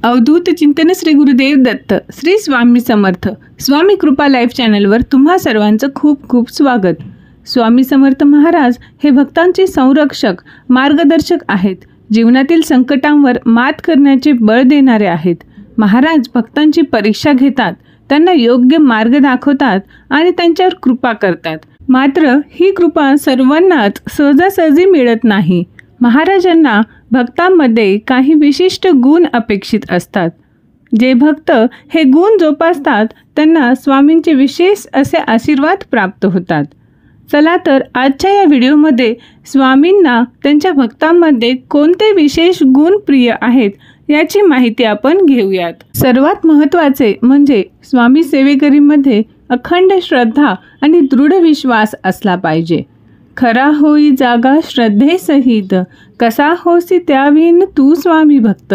अवधूत चिंतन श्री गुरुदेव दत्त श्री स्वामी समर्थ स्वामी कृपा लाईव्ह चॅनलवर तुम्हा सर्वांचं खूप खूप स्वागत। स्वामी समर्थ महाराज हे भक्तांचे संरक्षक मार्गदर्शक आहेत। जीवनातील संकटांवर मात करण्याचे बळ देणारे आहेत। महाराज भक्तांची परीक्षा घेतात, त्यांना योग्य मार्ग दाखवतात आणि त्यांच्यावर कृपा करतात। मात्र ही कृपा सर्वांनाच सहजासहजी मिळत नाही। महाराजांना भक्तांमध्ये काही विशिष्ट गुण अपेक्षित असतात। जे भक्त हे गुण जोपासतात त्यांना स्वामींचे विशेष असे आशीर्वाद प्राप्त होतात। चला तर आजच्या या व्हिडिओमध्ये स्वामींना त्यांच्या भक्तांमध्ये कोणते विशेष गुण प्रिय आहेत याची माहिती आपण घेऊयात। सर्वात महत्त्वाचे म्हणजे स्वामी सेवेकरीमध्ये अखंड श्रद्धा आणि दृढ विश्वास असला पाहिजे। खरा होई जागा श्रद्धेसहित, कसा होसी त्याविन तू स्वामी भक्त।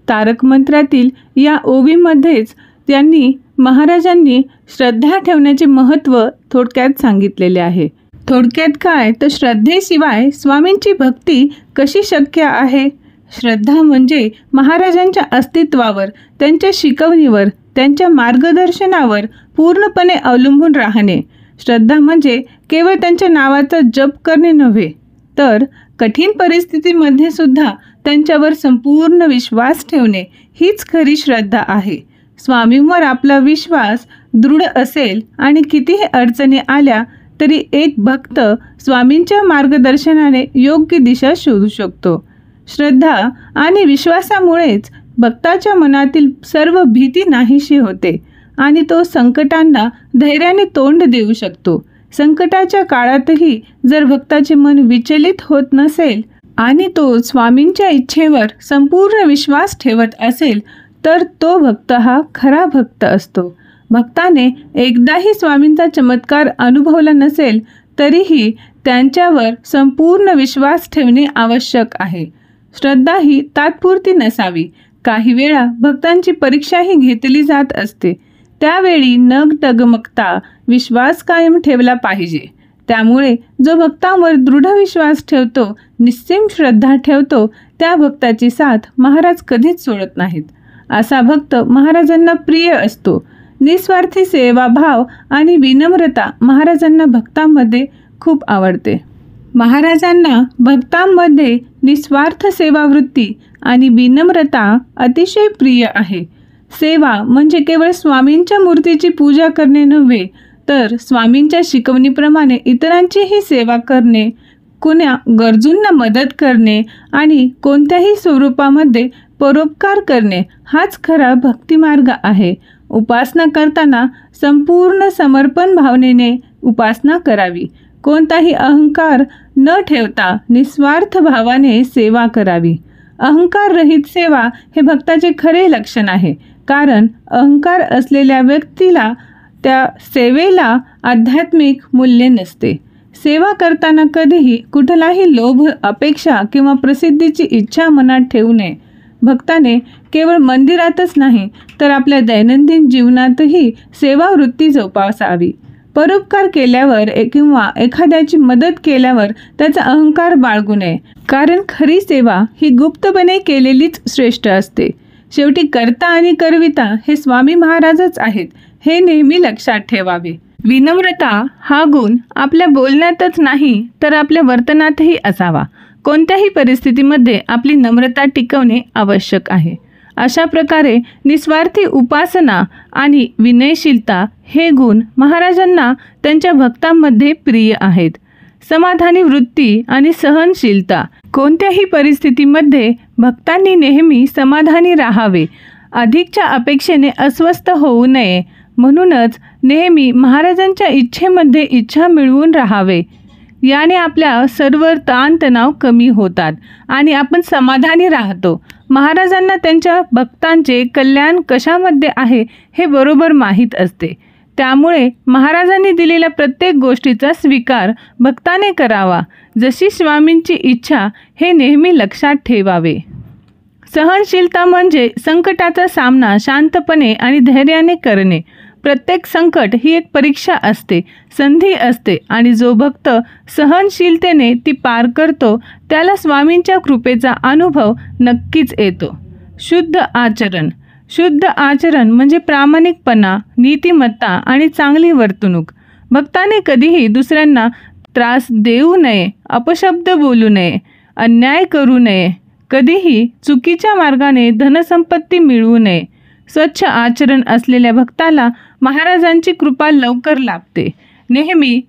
तारक मंत्रातील या ओवीमध्येच महाराजांनी श्रद्धा ठेवण्याचे महत्त्व थोडक्यात सांगितलेले आहे। थोडक्यात काय तर श्रद्धेशिवाय स्वामींची भक्ती कशी शक्य आहे। श्रद्धा म्हणजे महाराजांच्या अस्तित्वावर, त्यांच्या शिकवणीवर, त्यांच्या मार्गदर्शनावर पूर्णपणे अवलंबून राहणे। श्रद्धा म्हणजे केवळ त्यांच्या नावाचा जप करणे नव्हे, तर कठीण परिस्थितीमध्ये सुद्धा त्यांच्यावर संपूर्ण विश्वास ठेवणे हीच खरी श्रद्धा आहे। स्वामींवर आपला विश्वास दृढ असेल आणि कितीही अडचणी आल्या तरी एक भक्त स्वामींच्या मार्गदर्शनाने योग्य दिशा शोधू शकतो। श्रद्धा आणि विश्वासामुळेच भक्ताच्या मनातील सर्व भीती नाहीशी होते आणि तो संकटांना धैर्याने तोंड देऊ शकतो। संकटाच्या काळातही जर भक्ताचे मन विचलित होत नसेल आणि तो स्वामींच्या इच्छेवर संपूर्ण विश्वास ठेवत असेल तर तो भक्त हा खरा भक्त असतो। भक्ताने एकदाही स्वामींचा चमत्कार अनुभवला नसेल तरीही त्यांच्यावर संपूर्ण विश्वास ठेवणे आवश्यक आहे। श्रद्धा ही तात्पुरती नसावी। काही वेळा भक्तांची परीक्षाही घेतली जात असते, त्यावेळी न डगमगता विश्वास कायम ठेवला पाहिजे। त्यामुळे जो भक्तांवर दृढ विश्वास ठेवतो, निस्सीम श्रद्धा ठेवतो, त्या भक्ताची साथ महाराज कधीच सोडत नाहीत। असा भक्त महाराजांना प्रिय असतो। निस्वार्थी सेवाभाव आणि विनम्रता महाराजांना भक्तांमध्ये खूप आवडते। महाराजांना भक्तांमध्ये निस्वार्थ सेवावृत्ती आणि विनम्रता अतिशय प्रिय आहे। सेवा म्हणजे केवळ स्वामींच्या मूर्तीची पूजा करणे नव्हे, तर स्वामींच्या शिकवणीप्रमाणे इतरांचीही सेवा करणे, कोण्या गरजूंना मदत करणे आणि कोणत्याही स्वरूपामध्ये परोपकार करणे हाच खरा भक्तिमार्ग आहे। उपासना करताना संपूर्ण समर्पण भावनेने उपासना करावी। कोणताही अहंकार न ठेवता निस्वार्थ भावाने सेवा करावी। अहंकार रहित सेवा हे भक्ताचे खरे लक्षण आहे, कारण अहंकार असलेल्या व्यक्तीला त्या सेवेला आध्यात्मिक मूल्य नसते। सेवा करताना कधीही कुठलाही लोभ, अपेक्षा किंवा प्रसिद्धीची इच्छा मनात ठेवू नये। भक्ताने केवळ मंदिरातच नाही तर आपल्या दैनंदिन जीवनातही सेवावृत्ती जोपासावी। परोपकार केल्यावर किंवा एखाद्याची मदत केल्यावर त्याचा अहंकार बाळगू नये, कारण खरी सेवा ही गुप्तपणे केलेलीच श्रेष्ठ असते। शेवटी कर्ता आणि करविता हे स्वामी महाराजच आहेत, हे नेहमी लक्षात ठेवावे। विनम्रता हा गुण आपल्या बोलण्यातच नाही तर आपल्या वर्तनातही असावा। कोणत्याही परिस्थितीमध्ये आपली नम्रता टिकवणे आवश्यक आहे। अशा प्रकारे निस्वार्थी उपासना आणि विनयशीलता हे गुण महाराजांना त्यांच्या भक्तांमध्ये प्रिय आहेत। समाधानी वृत्ती आणि सहनशीलता, कोणत्याही परिस्थितीमध्ये भक्तांनी नेहमी समाधानी राहावे, अधिकच्या अपेक्षेने अस्वस्थ होऊ नये। म्हणूनच नेहमी महाराजांच्या इच्छेमध्ये इच्छा मिळवून राहावे। याने आपल्या सर्व ताणतणाव कमी होतात आणि आपण समाधानी राहतो। महाराजांना त्यांच्या भक्तांचे कल्याण कशामध्ये आहे हे बरोबर माहीत असते, त्यामुळे महाराजांनी दिलेल्या प्रत्येक गोष्टीचा स्वीकार भक्ताने करावा। जशी स्वामींची इच्छा हे नेहमी लक्षात ठेवावे। सहनशीलता म्हणजे संकटाचा सामना शांतपणे आणि धैर्याने करणे। प्रत्येक संकट ही एक परीक्षा असते, संधी असते आणि जो भक्त सहनशीलतेने ती पार करतो त्याला स्वामींच्या कृपेचा अनुभव नक्कीच येतो। शुद्ध आचरण. शुद्ध आचरण म्हणजे प्रामाणिकपणा, नीतिमत्ता आणि चांगली वर्तणूक. भक्ताने कधीही दुसऱ्यांना त्रास देऊ नये, अपशब्द बोलू नये, अन्याय करू नये, कधीही चुकीच्या मार्गाने धनसंपत्ती मिळवू नये. स्वच्छ आचरण असलेल्या भक्ताला महाराजांची कृपा लवकर लाभते. नेहमी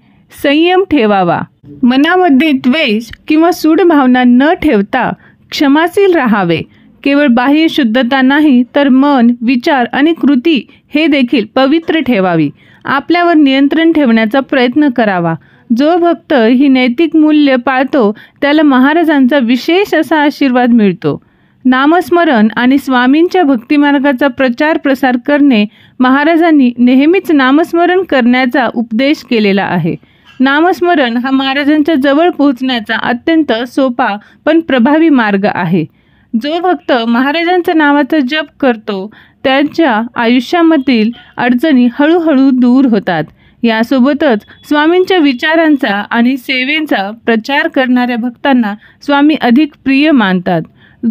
संयम ठेवावा. मनामध्ये द्वेष किंवा सूड भावना न ठेवता क्षमाशील राहावे. केवळ बाह्य शुद्धता नाही तर मन, विचार आणि कृती हे देखील पवित्र ठेवावी. आपल्यावर नियंत्रण ठेवण्याचा प्रयत्न करावा. जो भक्त ही नैतिक मूल्य पाळतो त्याला महाराजांचा विशेष असा आशीर्वाद मिळतो. नामस्मरण आणि स्वामींच्या भक्तिमार्गाचा प्रचार प्रसार करणे. महाराजांनी नेहमीच नामस्मरण करण्याचा उपदेश केलेला आहे. नामस्मरण हा महाराजांच्या जवळ पोहोचण्याचा अत्यंत सोपा पण प्रभावी मार्ग आहे. जो भक्त महाराजांच्या नावाचा जप करतो त्यांच्या आयुष्यामधील अडचणी हळूहळू दूर होतात. यासोबतच स्वामींच्या विचारांचा आणि सेवेचा प्रचार करणाऱ्या भक्तांना स्वामी अधिक प्रिय मानतात.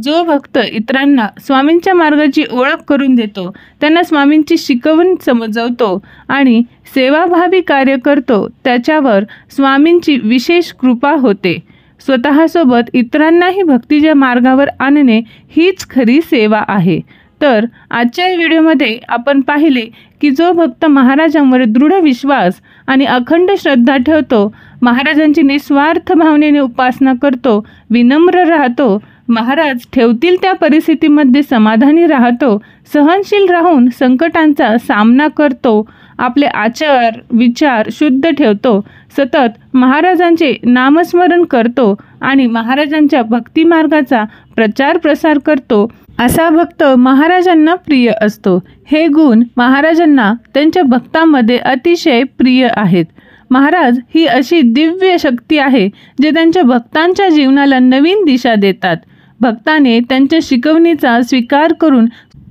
जो भक्त इतरांना स्वामींच्या मार्गाची ओळख करून देतो, त्यांना स्वामींची शिकवण समजवतो आणि सेवाभावी कार्य करतो, त्याच्यावर स्वामींची विशेष कृपा होते. स्वतःसोबत इतरांनाही भक्तीच्या मार्गावर आणणे हीच खरी सेवा आहे. तर आजच्या व्हिडिओमध्ये आपण पाहिले की जो भक्त महाराजांवर दृढ विश्वास आणि अखंड श्रद्धा ठेवतो, महाराजांची निस्वार्थ भावनेने उपासना करतो, विनम्र राहतो, महाराज ठेवतील त्या परिस्थितीमध्ये समाधानी राहतो, सहनशील राहून संकटांचा सामना करतो, आपले आचार विचार शुद्ध ठेवतो, सतत महाराजांचे नामस्मरण करतो आणि महाराजांच्या भक्तिमार्गाचा प्रचार प्रसार करतो, असा भक्त महाराजांना प्रिय असतो. हे गुण महाराजांना त्यांच्या भक्तांमध्ये अतिशय प्रिय आहेत. महाराज ही अशी दिव्य शक्ती आहे जे त्यांच्या भक्तांच्या जीवनाला नवीन दिशा देतात. भक्ताने त्यांच्या शिकवणीचा स्वीकार करून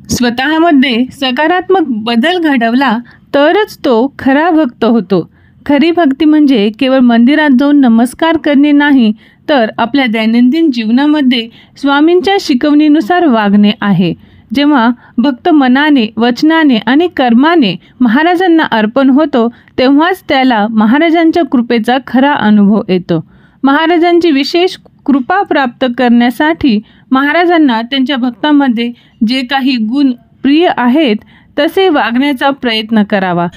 स्वतःमध्ये सकारात्मक बदल घडवला तरच तो खरा भक्त होतो. खरी भक्ती म्हणजे केवळ मंदिरात जाऊन नमस्कार करणे नाही, तर आपल्या दैनंदिन जीवनामध्ये स्वामींच्या शिकवणीनुसार वागणे आहे. जेव्हा भक्त मनाने, वचनाने आणि कर्माने महाराजांना अर्पण होतो, तेव्हाच त्याला महाराजांच्या कृपेचा खरा अनुभव येतो. महाराजांची विशेष कृपा प्राप्त करण्यासाठी महाराजांना त्यांच्या भक्तांमध्ये जे काही गुण प्रिय आहेत तसे वागण्याचा प्रयत्न करावा.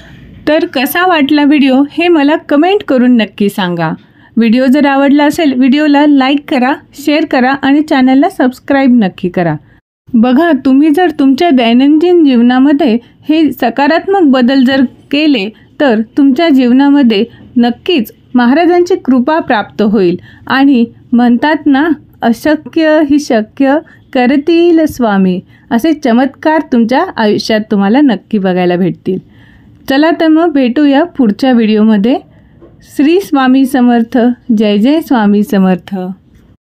तर कसा वाटला व्हिडिओ हे मला कमेंट करून नक्की सांगा. व्हिडिओ जर आवडला असेल व्हिडिओला लाईक करा, शेअर करा आणि चॅनलला सबस्क्राईब नक्की करा. बघा, तुम्ही जर तुमच्या दैनंदिन जीवनामध्ये हे सकारात्मक बदल जर केले तर तुमच्या जीवनामध्ये नक्कीच महाराजांची कृपा प्राप्त होईल. आणि म्हणतात ना, अशक्य ही शक्य करतील स्वामी, असे चमत्कार तुमच्या आयुष्यात तुम्हाला नक्की बघायला भेटतील. चला तर मग भेटूया पुढच्या व्हिडिओमध्ये. श्री स्वामी समर्थ. जय जय स्वामी समर्थ.